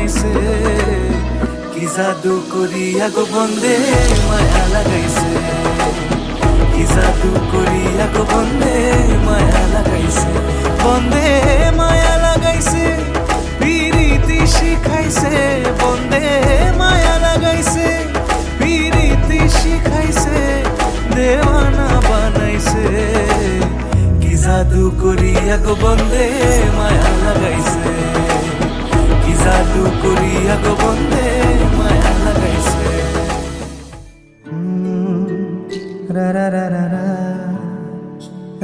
বানাইছে, কি জাদু করিয়া গো বন্দে মায়া লাগাইছে, কি জাদু করিয়া গো বন্দে মায়া লাগাইছে, বন্দে মায়া লাগাইছে, পিরিতি শিখাইছে, বন্দে মায়া লাগাইছে, পিরিতি শিখাইছে, দেওয়ানা বানাইছে, কি জাদু করিয়া গো বন্দে মায়া লাগাইছে, কি জাদু করিয়া গো বন্দে মায়া লাগাইছে। রা রা রা রা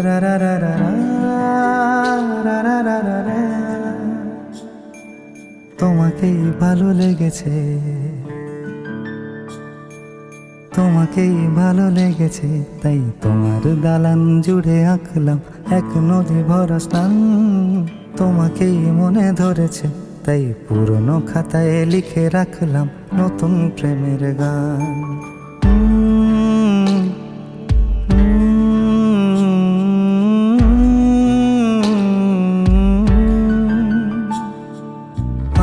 রা রা রা রা রা রা রা রা রা রা। তোমাকেই ভালো লেগেছে, তোমাকেই ভালো লেগেছে, তাই তোমার দালান জুড়ে আঁকলাম এক নদী ভরা স্থান। তোমাকেই মনে ধরেছে, তাই পুরনো খাতায় লিখে রাখলাম নতুন প্রেমের গান।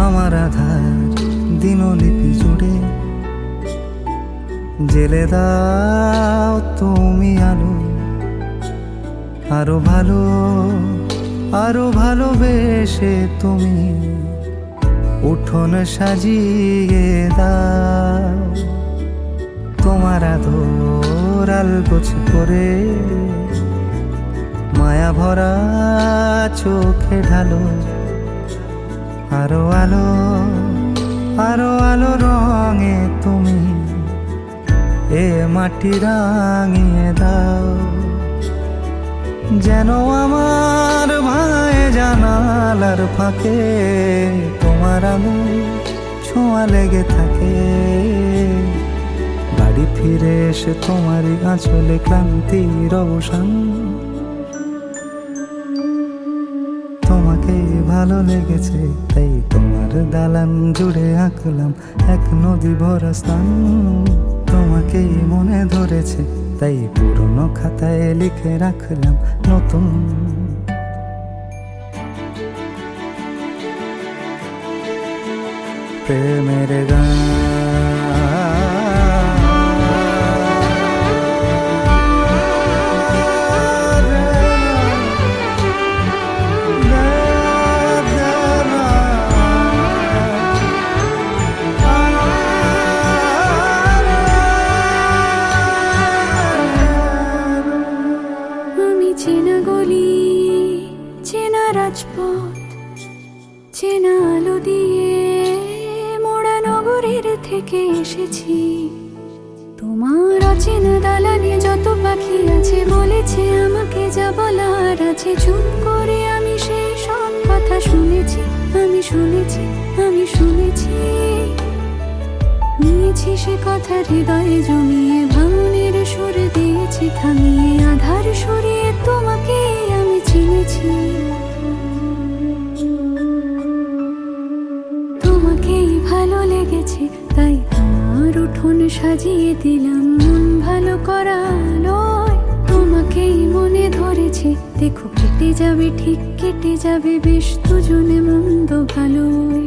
আমার আধার দিনলিপি জুড়ে জেলে দাও তুমি আলো, আরো ভালো আরো ভালোবেসে তুমি উঠোন সাজিয়ে দাও। তোমার আদর আলগোছ করে মায়া ভরা চোখে ঢালো, আরো আলো আরো আলো রঙে তুমি এ মাটি রাঙিয়ে দাও। যেন আমার ভাই জানালার ফাঁকে তোমার আলো ছোঁয়া লেগে থাকে, বাড়ি ফিরে এসে তোমারই আঁচলে ক্লান্তির অবসান। তোমাকে ভালো লেগেছে, তাই তোমার দালান জুড়ে আঁকলাম এক নদী ভরা স্থান। তোমাকেই মনে ধরেছে, তাই পুরনো খাতায় লিখে রাখলাম নতুন প্রেমের গান। চেনা গলি, চেনা রাজপথ, চেনা আলো দিয়ে মোড়া নগরের থেকে এসেছি। তোমার অচেনা দালানে যত পাখি আছে বলেছে আমাকে যা বলার আছে। চুপ করে আমি সেই সব কথা শুনেছি, আমি শুনেছি, আমি শুনেছি। নিয়েছি সে কথা হৃদয়ে জমিয়ে, ভাঙনের সুর দিয়েছি থামিয়ে, আধার সরিয়ে তোমাকে আমি চিনেছি। তোমাকেই ভালো লেগেছে, তাই তোমার উঠোন সাজিয়ে দিলাম মন ভালো করা আলোয়। তোমাকেই মনে ধরেছে, দেখো কেটে যাবে, ঠিক কেটে যাবে বেশ দুজনে মন্দ ভালোয়।